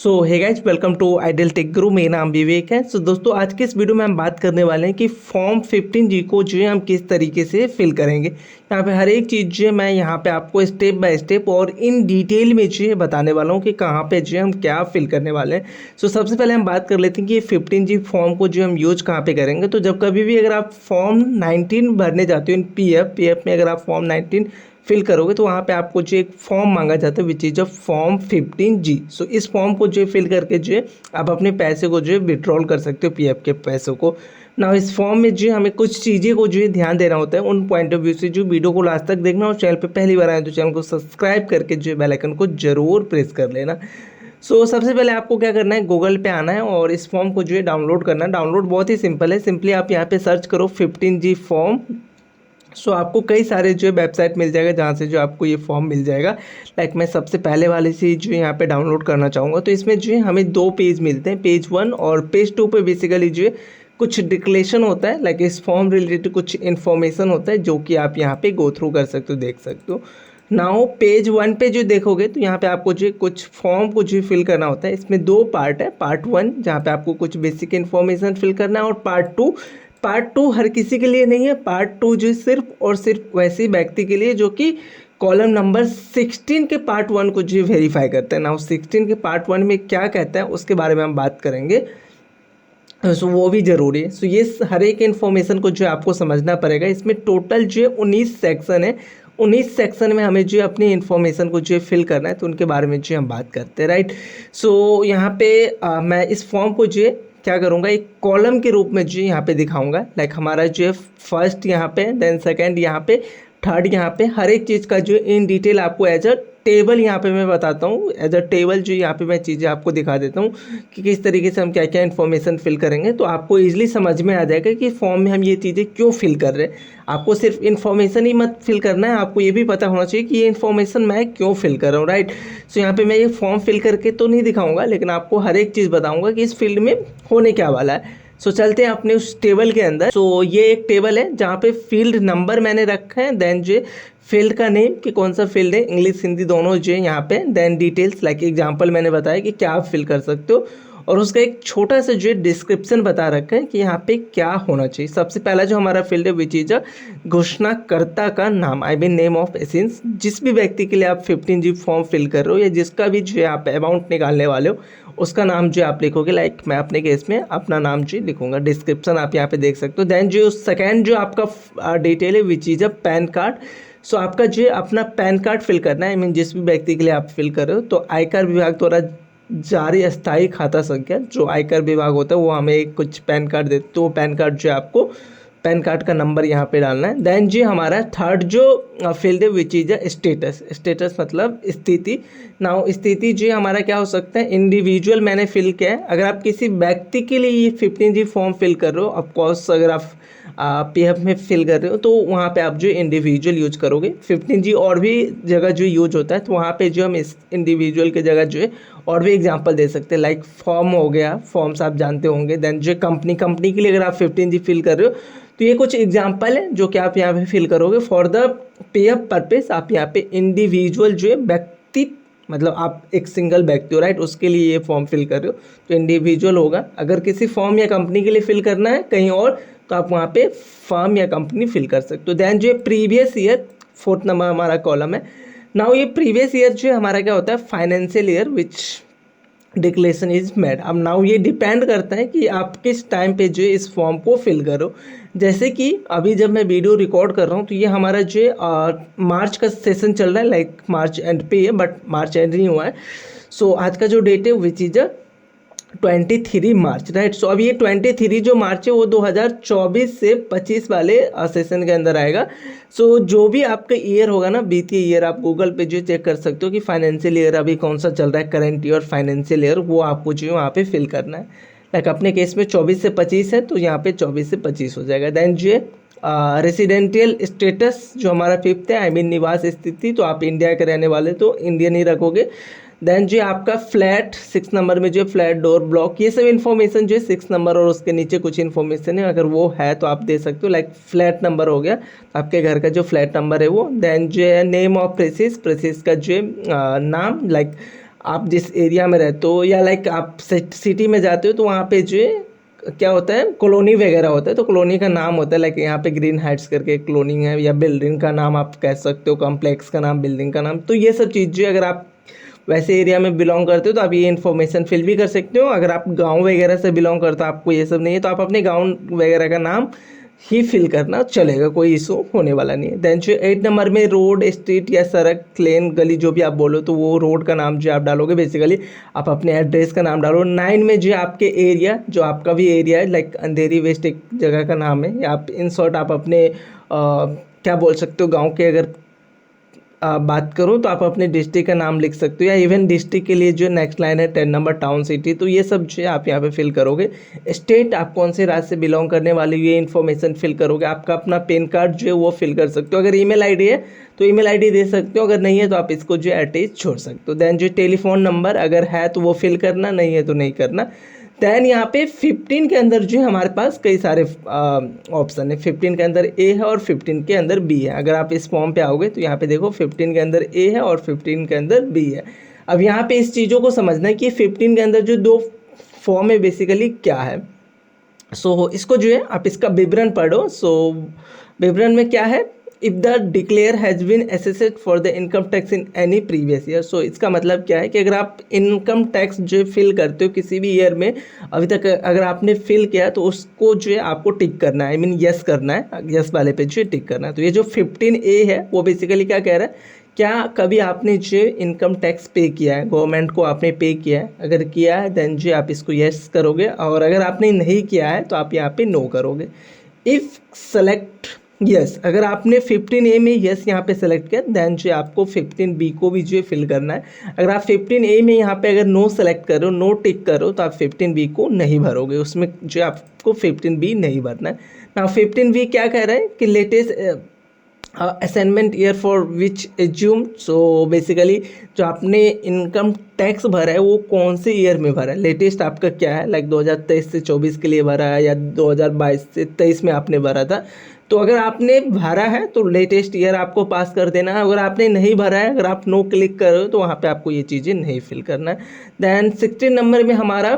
So hey guys, welcome to Ideal Tech Guru. मेरा नाम विवेक है। दोस्तों, आज के इस वीडियो में हम बात करने वाले हैं कि फॉर्म 15G को जो है हम किस तरीके से फिल करेंगे। यहाँ पे हर एक चीज़ जो है मैं यहाँ पे आपको स्टेप बाय स्टेप और इन डिटेल में जो है बताने वाला हूँ कि कहाँ पे जो है हम क्या फिल करने वाले हैं। सबसे पहले हम बात कर लेते हैं कि ये 15G फॉर्म को जो हम यूज कहाँ पे करेंगे। तो जब कभी भी अगर आप फॉर्म 19 भरने जाते हो इन पीएफ में, अगर आप फॉर्म 19 फिल करोगे तो वहाँ पे आपको जो एक फॉर्म मांगा जाता है which is a form 15G। इस फॉर्म को जो फिल करके जो है आप अपने पैसे को जो है विड्रॉल कर सकते हो, पीएफ के पैसों को ना। इस फॉर्म में जो हमें कुछ चीज़ें को जो है ध्यान देना होता है, उन पॉइंट ऑफ व्यू से जो वीडियो को लास्ट तक देखना। और चैनल पे पहली बार आए तो चैनल को सब्सक्राइब करके जो है बेल आइकन को जरूर प्रेस कर लेना। सबसे पहले आपको क्या करना है, गूगल पे आना है और इस फॉर्म को जो है डाउनलोड करना है। डाउनलोड बहुत ही सिंपल है, सिंपली आप यहाँ पे सर्च करो 15G फॉर्म। आपको कई सारे जो है वेबसाइट मिल जाएगा जहाँ से जो आपको ये फॉर्म मिल जाएगा। मैं सबसे पहले वाले से जो यहाँ पे डाउनलोड करना चाहूँगा। तो इसमें जो है हमें दो पेज मिलते हैं, पेज 1 और पेज 2 पे बेसिकली जो है कुछ डिक्लेरेशन होता है, इस फॉर्म रिलेटेड कुछ इन्फॉर्मेशन होता है जो कि आप यहाँ पे गो थ्रू कर सकते हो, देख सकते हो। नाउ पेज 1 पे जो देखोगे तो यहाँ पे आपको जो कुछ फॉर्म को जो फिल करना होता है। इसमें दो पार्ट है, पार्ट 1 जहाँ पे आपको कुछ बेसिक इन्फॉर्मेशन फिल करना है, और पार्ट टू हर किसी के लिए नहीं है। पार्ट 2 जो सिर्फ और सिर्फ वैसे व्यक्ति के लिए जो कि कॉलम नंबर 16 के पार्ट 1 को जो वेरीफाई करते हैं ना। 16 के पार्ट 1 में क्या कहता है उसके बारे में हम बात करेंगे। वो भी ज़रूरी है। ये हर एक इन्फॉर्मेशन को जो आपको समझना पड़ेगा। इसमें टोटल जो है 19 सेक्शन है। 19 सेक्शन में हमें जो अपनी इन्फॉर्मेशन को जो फिल करना है, तो उनके बारे में जो हम बात करते हैं, राइट। यहाँ पे मैं इस फॉर्म को जो क्या करूँगा, एक कॉलम के रूप में जो यहाँ पे दिखाऊंगा। हमारा जो है फर्स्ट यहाँ पे, देन सेकंड यहाँ पे, थर्ड यहाँ पे, हर एक चीज़ का जो इन डिटेल आपको एज अ टेबल यहाँ पे मैं बताता हूँ। एज अ टेबल जो यहाँ पे मैं चीज़ें आपको दिखा देता हूँ कि किस तरीके से हम क्या क्या इन्फॉर्मेशन फिल करेंगे। तो आपको ईजिली समझ में आ जाएगा कि फॉर्म में हम ये चीज़ें क्यों फिल कर रहे हैं। आपको सिर्फ इन्फॉर्मेशन ही मत फिल करना है, आपको ये भी पता होना चाहिए कि ये इन्फॉर्मेशन मैं क्यों फिल कर रहा हूँ, राइट। यहाँ पे मैं ये फॉर्म फिल करके तो नहीं दिखाऊंगा, लेकिन आपको हर एक चीज़ बताऊंगा कि इस फील्ड में होने क्या वाला है। चलते हैं अपने उस टेबल के अंदर। ये एक टेबल है जहाँ पे फील्ड नंबर मैंने रखा है, देन जो फील्ड का नेम कि कौन सा फील्ड है, इंग्लिश हिंदी दोनों जो है यहाँ पे, देन डिटेल्स एग्जांपल मैंने बताया कि क्या आप फिल कर सकते हो, और उसका एक छोटा सा जो डिस्क्रिप्शन बता रखा है कि यहाँ पे क्या होना चाहिए। सबसे पहला जो हमारा फील्ड है विच इज घोषणाकर्ता का नाम, I mean name of essence. जिस भी व्यक्ति के लिए आप 15G फॉर्म फिल कर रहे हो या जिसका भी जो आप अमाउंट निकालने वाले हो, उसका नाम जो आप लिखोगे। मैं अपने केस में अपना नाम जो लिखूंगा, डिस्क्रिप्शन आप यहाँ पे देख सकते हो। देन जो सेकेंड जो आपका डिटेल है विच इज पैन कार्ड। आपका जो अपना पैन कार्ड फिल करना है, आई मीन जिस भी व्यक्ति के लिए आप फिल कर रहे हो। तो आयकर विभाग द्वारा जारी अस्थायी खाता संख्या, जो आयकर विभाग होता है वो हमें कुछ पैन कार्ड देते, तो पैन कार्ड जो आपको पैन कार्ड का नंबर यहाँ पे डालना है। देन जी हमारा थर्ड जो फील्ड है विच इज स्टेटस। स्टेटस मतलब स्थिति। नाउ स्थिति जो हमारा क्या हो सकता है, इंडिविजुअल मैंने फिल किया है। अगर आप किसी व्यक्ति के लिए ये 15G फॉर्म फिल कर रहे हो, ऑफकोर्स अगर आप पीएफ में फिल कर रहे हो तो वहाँ पे आप जो इंडिविजुअल यूज करोगे। 15G और भी जगह जो यूज होता है, तो वहाँ पे जो हम इस इंडिविजुअल की जगह जो है और भी एग्जांपल दे सकते हैं। फॉर्म हो गया, फॉर्म्स आप जानते होंगे। देन जो कंपनी के लिए अगर आप 15G फिल कर रहे हो, तो ये कुछ एग्जांपल है जो कि आप यहाँ पे फिल करोगे। फॉर द पीएफ पर्पस आप यहाँ पे इंडिविजुअल जो है व्यक्ति, मतलब आप एक सिंगल व्यक्ति हो, राइट, उसके लिए ये फॉर्म फिल कर रहे हो तो इंडिविजुअल होगा। अगर किसी फॉर्म या कंपनी के लिए फिल करना है कहीं और, तो आप वहाँ पे फॉर्म या कंपनी फिल कर सकते हो। देन जो प्रीवियस ईयर, फोर्थ नंबर हमारा कॉलम है। नाउ ये प्रीवियस ईयर जो हमारा क्या होता है, financial year which declaration is made. अब नाउ ये डिपेंड करता है कि आप किस टाइम पे जो इस फॉर्म को फिल करो। जैसे कि अभी जब मैं वीडियो रिकॉर्ड कर रहा हूँ तो ये हमारा जो मार्च का सेशन चल रहा है, मार्च एंड पे है, बट मार्च एंड नहीं हुआ है। आज का जो डेट है विच इज 23 मार्च, राइट। अब ये 23 जो मार्च है वो 2024 से 25 वाले सेशन के अंदर आएगा। जो भी आपका ईयर होगा ना, वित्तीय ईयर, आप गूगल पे जो चेक कर सकते हो कि फाइनेंशियल ईयर अभी कौन सा चल रहा है, करंट ईयर फाइनेंशियल ईयर, वो आपको जो वहाँ पे फिल करना है। अपने केस में 24 से 25 है, तो यहाँ पे 24 से 25 हो जाएगा। देन जो रेसिडेंटियल स्टेटस जो हमारा फिफ्थ है, आई मीन निवास स्थिति, तो आप इंडिया के रहने वाले तो इंडियन ही रखोगे। देन जो आपका फ्लैट 6 नंबर में जो फ्लैट डोर ब्लॉक, ये सब इन्फॉर्मेशन जो है 6 नंबर और उसके नीचे कुछ इन्फॉर्मेशन है, अगर वो है तो आप दे सकते हो। फ्लैट नंबर हो गया आपके घर का जो फ्लैट नंबर है वो। देन जो है नेम ऑफ प्रेसिस का जो नाम, आप जिस एरिया में रहते हो या लाइक आप सिटी में जाते हो तो वहाँ पे जो है क्या होता है, कॉलोनी वगैरह होता है, तो कॉलोनी का नाम होता है, लाइक यहाँ पे ग्रीन हाइट्स करके एक कॉलोनी है, या बिल्डिंग का नाम आप कह सकते हो, कॉम्प्लेक्स का नाम, बिल्डिंग का नाम। तो ये सब चीज़ें अगर आप वैसे एरिया में बिलोंग करते हो तो आप ये इन्फॉर्मेशन फिल भी कर सकते हो। अगर आप गांव वगैरह से बिलोंग करते हो, आपको ये सब नहीं है, तो आप अपने गांव वगैरह का नाम ही फिल करना चलेगा, कोई इशू होने वाला नहीं है। देन जो 8 नंबर में रोड, स्ट्रीट या सड़क, लेन, गली जो भी आप बोलो तो वो रोड का नाम जो आप डालोगे, बेसिकली आप अपने एड्रेस का नाम डालो। 9 में जो आपके एरिया, जो आपका भी एरिया है, लाइक अंधेरी वेस्ट एक जगह का नाम है, या आप इन शॉर्ट आप अपने क्या बोल सकते हो, गाँव के अगर बात करूँ तो आप अपने डिस्ट्रिक्ट का नाम लिख सकते हो, या इवन डिस्ट्रिक्ट के लिए जो नेक्स्ट लाइन है 10 नंबर टाउन, सिटी, तो ये सब जो है आप यहाँ पे फिल करोगे। स्टेट, आप कौन से राज्य से बिलोंग करने वाले, ये इन्फॉर्मेशन फिल करोगे। आपका अपना पैन कार्ड जो है वो फिल कर सकते हो। अगर ईमेल आईडी है तो ईमेल आईडी दे सकते हो, अगर नहीं है तो आप इसको जो अटैच छोड़ सकते हो। देन जो टेलीफोन नंबर अगर है तो वो फिल करना, नहीं है तो नहीं करना। दैन यहाँ पे 15 के अंदर जो है हमारे पास कई सारे ऑप्शन है। 15 के अंदर ए है और 15 के अंदर बी है। अगर आप इस फॉर्म पे आओगे तो यहाँ पे देखो 15 के अंदर ए है और 15 के अंदर बी है। अब यहाँ पे इस चीज़ों को समझना है कि 15 के अंदर जो दो फॉर्म है बेसिकली क्या है। सो इसको जो है आप इसका विवरण पढ़ो। सो विवरण में क्या है, if the declare has been assessed for the income tax in any previous year. So इसका मतलब क्या है कि अगर आप इनकम टैक्स जो फिल करते हो किसी भी ईयर में अभी तक अगर आपने फिल किया तो उसको जो है आपको टिक करना है, आई मीन यस करना है, यस वाले पे जो है टिक करना है। तो ये जो 15A है वो बेसिकली क्या कह रहा है, क्या कभी आपने जो इनकम टैक्स पे किया है, गवर्नमेंट को आपने पे किया है, अगर किया है देन जो आप इसको यस करोगे, और अगर आपने नहीं किया है तो आप यहाँ पे नो करोगे। इफ़ सेलेक्ट यस, अगर आपने 15A में यस यहाँ पे सेलेक्ट किया देन जो आपको 15B को भी जो फिल करना है। अगर आप 15A में यहाँ पे अगर नो सेलेक्ट करो, नो टिक करो, तो आप 15B को नहीं भरोगे, उसमें जो आपको 15B नहीं भरना है ना। 15B क्या कह रहा है कि latest assignment year for which assume. So basically जो आपने इनकम टैक्स भरा है वो कौन से ईयर में भरा है, लेटेस्ट आपका क्या है, लाइक 2023 से 24 के लिए भरा है, या 2022 से 23 में आपने भरा था। तो अगर आपने भरा है तो लेटेस्ट ईयर आपको पास कर देना है। अगर आपने नहीं भरा है, अगर आप नो क्लिक करो तो वहाँ पे आपको ये चीज़ें नहीं फिल करना है। दैन 16 नंबर में हमारा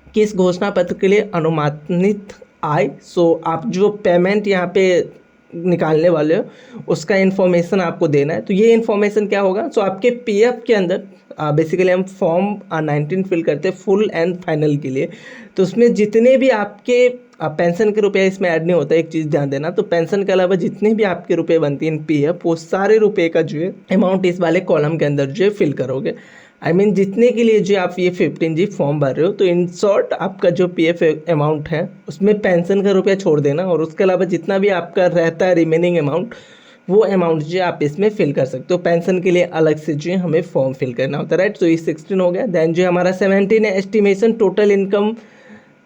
किस घोषणा पत्र के लिए अनुमानित आय। सो आप जो पेमेंट यहाँ पे निकालने वाले हो उसका इन्फॉर्मेशन आपको देना है। तो ये इन्फॉर्मेशन क्या होगा, सो आपके पीएफ के अंदर बेसिकली हम फॉर्म 19 फिल करते हैं फुल एंड फाइनल के लिए। तो उसमें जितने भी आपके पेंशन के रुपये इसमें ऐड नहीं होता, एक चीज़ ध्यान देना, तो पेंशन के अलावा जितने भी आपके रुपये बनती हैं पीएफ, वो सारे रुपये का जो है अमाउंट इस वाले कॉलम के अंदर जो है फिल करोगे। आई मीन जितने के लिए जो आप ये 15G फॉर्म भर रहे हो, तो इन शॉर्ट आपका जो पीएफ अमाउंट है उसमें पेंशन का रुपया छोड़ देना, और उसके अलावा जितना भी आपका रहता है रिमेनिंग अमाउंट, वो अमाउंट जो आप इसमें फिल कर सकते हो। पेंशन के लिए अलग से जो हमें फॉर्म फिल करना होता है, राइट। तो ये 16 हो गया। देन जो हमारा 17 है estimation total income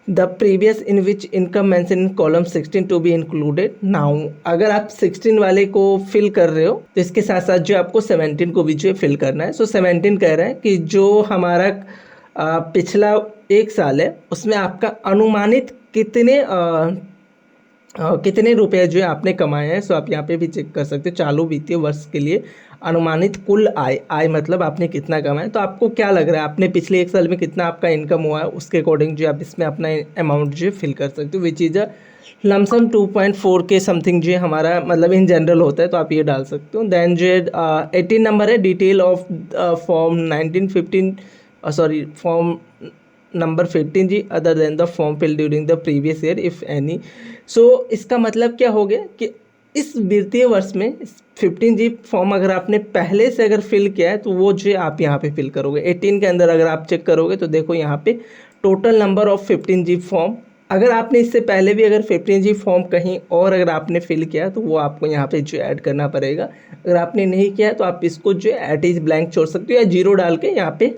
the previous in which income mention in column 16 to be included now. अगर आप 16 वाले को फिल कर रहे हो तो इसके साथ साथ जो आपको 17 को भी जो फिल करना है। सो 17 कह रहा है कि जो हमारा पिछला एक साल है उसमें आपका अनुमानित कितने रुपए जो है आपने कमाए हैं। सो आप यहाँ पे भी चेक कर सकते हो, चालू वित्तीय वर्ष के लिए अनुमानित कुल आय मतलब आपने कितना कमाया। तो आपको क्या लग रहा है आपने पिछले एक साल में कितना आपका इनकम हुआ है, उसके अकॉर्डिंग जो आप इसमें अपना अमाउंट जो फिल कर सकते हो, विच इज़ अ लमसम 2.4 के समथिंग जो हमारा मतलब इन जनरल होता है, तो आप ये डाल सकते हो। देन जो 18 नंबर है detail of form 1915 form number 15G other than the form fill during the previous year if any. So इसका मतलब क्या हो गया कि इस वित्तीय वर्ष में 15G फॉर्म अगर आपने पहले से अगर फिल किया है तो वो जो आप यहाँ पे फिल करोगे। 18 के अंदर अगर आप चेक करोगे तो देखो यहाँ पे total number of 15G form, अगर आपने इससे पहले भी अगर 15G फॉर्म कहीं और अगर आपने फिल किया तो वो आपको यहाँ पे जो ऐड करना पड़ेगा। अगर आपने नहीं किया तो आप इसको जो एट इज ब्लैंक छोड़ सकते हो, या जीरो डाल के यहाँ पे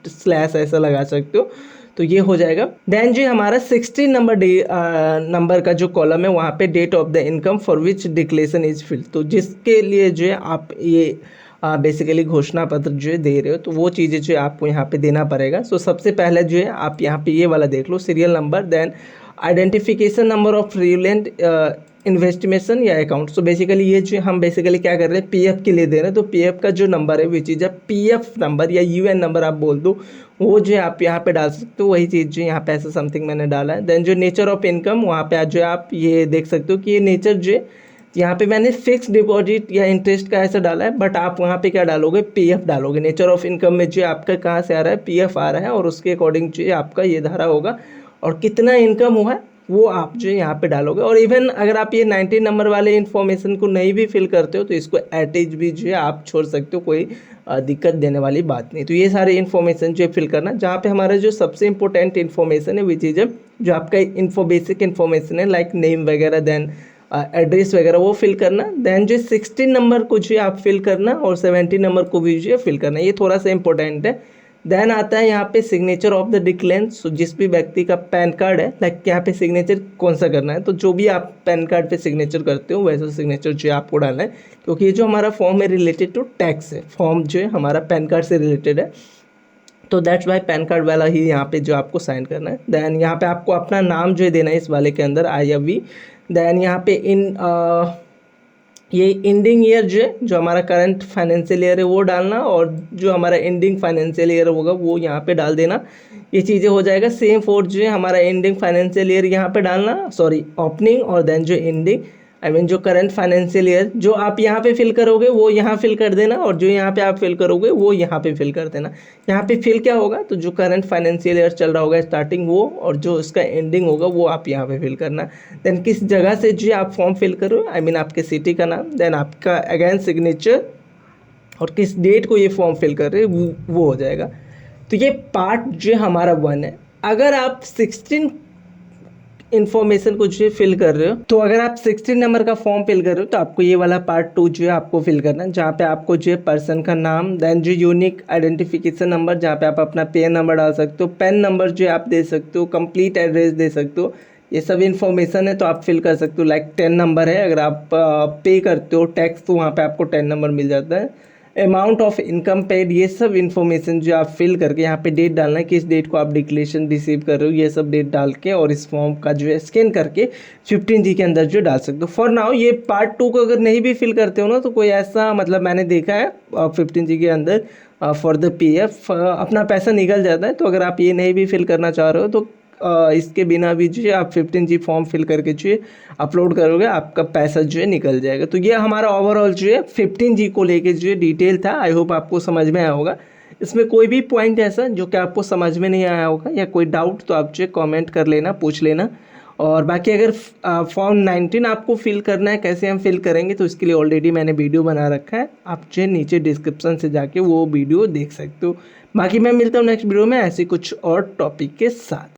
स्लैश ऐसा लगा सकते हो, तो ये हो जाएगा। देन जो हमारा 16 नंबर का जो कॉलम है वहाँ पे date of the income for which declaration is filled, तो जिसके लिए जो है आप ये बेसिकली घोषणा पत्र जो है दे रहे हो, तो वो चीज़ें जो है आपको यहाँ पे देना पड़ेगा। सो सबसे पहले जो है आप यहाँ पे ये वाला देख लो, serial number, then identification number of relevant investment या अकाउंट। सो बेसिकली ये जो हम बेसिकली क्या कर रहे हैं, पीएफ के लिए दे रहे हैं। तो पीएफ का जो नंबर है which is a PF number या यूएन नंबर आप बोल दो, वो जो है आप यहाँ पे डाल सकते हो। वही चीज़ जो यहाँ पे ऐसा समथिंग मैंने डाला है। देन जो नेचर ऑफ इनकम, वहाँ पे आज जो आप ये देख सकते हो कि ये नेचर जो है यहाँ पे मैंने फिक्स डिपॉजिट या इंटरेस्ट का ऐसा डाला है, बट आप वहाँ पे क्या डालोगे, पीएफ डालोगे। नेचर ऑफ इनकम में जो आपका कहाँ से आ रहा है, पीएफ आ रहा है, और उसके अकॉर्डिंग जो आपका ये धारा होगा और कितना इनकम हुआ है वो आप जो यहाँ पे डालोगे। और इवन अगर आप ये 19 नंबर वाले इन्फॉर्मेशन को नहीं भी फिल करते हो तो इसको एटेज भी जो है आप छोड़ सकते हो, कोई दिक्कत देने वाली बात नहीं। तो ये सारे इन्फॉर्मेशन जो फिल करना, जहाँ पे हमारा जो सबसे इंपॉर्टेंट इन्फॉर्मेशन है विच इज जो आपका बेसिक इन्फॉर्मेशन है लाइक नेम वगैरह, देन एड्रेस वगैरह वो फिल करना। देन जो 16 नंबर को जो आप फिल करना और 17 नंबर को भी जो फिल करना, ये थोड़ा सा इंपॉर्टेंट है। देन आता है यहाँ पे सिग्नेचर ऑफ द डिक्लेरेंट। सो जिस भी व्यक्ति का पैन कार्ड है, लाइक यहाँ पे सिग्नेचर कौन सा करना है, तो जो भी आप पैन कार्ड पे सिग्नेचर करते हो वैसा सिग्नेचर जो आपको डालना है, क्योंकि ये जो हमारा फॉर्म है रिलेटेड टू टैक्स है, फॉर्म जो है हमारा पैन कार्ड से रिलेटेड है, तो दैट्स वाई पैन कार्ड वाला ही यहाँ पे जो आपको साइन करना है। देन यहाँ पे आपको अपना नाम जो है देना है इस वाले के अंदर, आई या वी। देन यहाँ पे ये एंडिंग ईयर जो है, जो हमारा करंट फाइनेंशियल ईयर है वो डालना, और जो हमारा एंडिंग फाइनेंशियल ईयर होगा वो यहाँ पे डाल देना। ये चीज़ें हो जाएगा। सेम फॉर जो है हमारा एंडिंग फाइनेंशियल ईयर यहाँ पे डालना, सॉरी ओपनिंग, और देन जो एंडिंग जो करंट फाइनेंशियल ईयर जो आप यहाँ पे फिल करोगे वो यहाँ फिल कर देना, और जो यहाँ पे आप फिल करोगे वो यहाँ पे फिल कर देना। यहाँ पे फिल क्या होगा, तो जो करंट फाइनेंशियल ईयर चल रहा होगा स्टार्टिंग वो, और जो उसका एंडिंग होगा वो आप यहाँ पे फिल करना। देन किस जगह से जो आप फॉर्म फिल करो, आपके सिटी का नाम, देन आपका अगेन सिग्नेचर, और किस डेट को ये फॉर्म फिल कर रहे हैं वो हो जाएगा। तो ये पार्ट जो हमारा 1 है। अगर आप 16 इन्फॉर्मेशन को जो फिल कर रहे हो, तो अगर आप 16 नंबर का फॉर्म फिल कर रहे हो तो आपको ये वाला पार्ट 2 जो है आपको फिल करना है, जहाँ पे आपको जो है पर्सन का नाम, देन जो यूनिक आइडेंटिफिकेशन नंबर, जहाँ पे आप अपना पेन नंबर डाल सकते हो, पेन नंबर जो आप दे सकते हो, कंप्लीट एड्रेस दे सकते हो, ये सब इन्फॉर्मेशन है तो आप फिल कर सकते हो। लाइक 10 नंबर है, अगर आप पे करते हो टैक्स तो वहाँ पे आपको 10 नंबर मिल जाता है। अमाउंट ऑफ इनकम पेड, ये सब इन्फॉर्मेशन जो आप फिल करके यहाँ पे डेट डालना है, किस डेट को आप डिक्लेरेशन रिसीव कर रहे हो, ये सब डेट डाल के और इस फॉर्म का जो है स्कैन करके 15G के अंदर जो डाल सकते हो। फॉर नाउ ये पार्ट 2 को अगर नहीं भी फिल करते हो ना, तो कोई ऐसा मतलब मैंने देखा है 15G के अंदर फॉर द पीएफ अपना पैसा निकल जाता है। तो अगर आप ये नहीं भी फिल करना चाह रहे हो तो इसके बिना भी जो है आप 15G फॉर्म फिल करके जो है अपलोड करोगे, आपका पैसा जो है निकल जाएगा। तो ये हमारा ओवरऑल जो है 15G को लेके जो है डिटेल था। आई होप आपको समझ में आया होगा। इसमें कोई भी पॉइंट ऐसा जो कि आपको समझ में नहीं आया होगा या कोई डाउट, तो आप जो है कॉमेंट कर लेना, पूछ लेना। और बाकी अगर फॉर्म 19 आपको फिल करना है, कैसे हम फिल करेंगे, तो इसके लिए ऑलरेडी मैंने वीडियो बना रखा है, आप जो नीचे डिस्क्रिप्शन से जाके वो वीडियो देख सकते हो। बाकी मैं मिलता हूँ नेक्स्ट वीडियो में ऐसे कुछ और टॉपिक के साथ।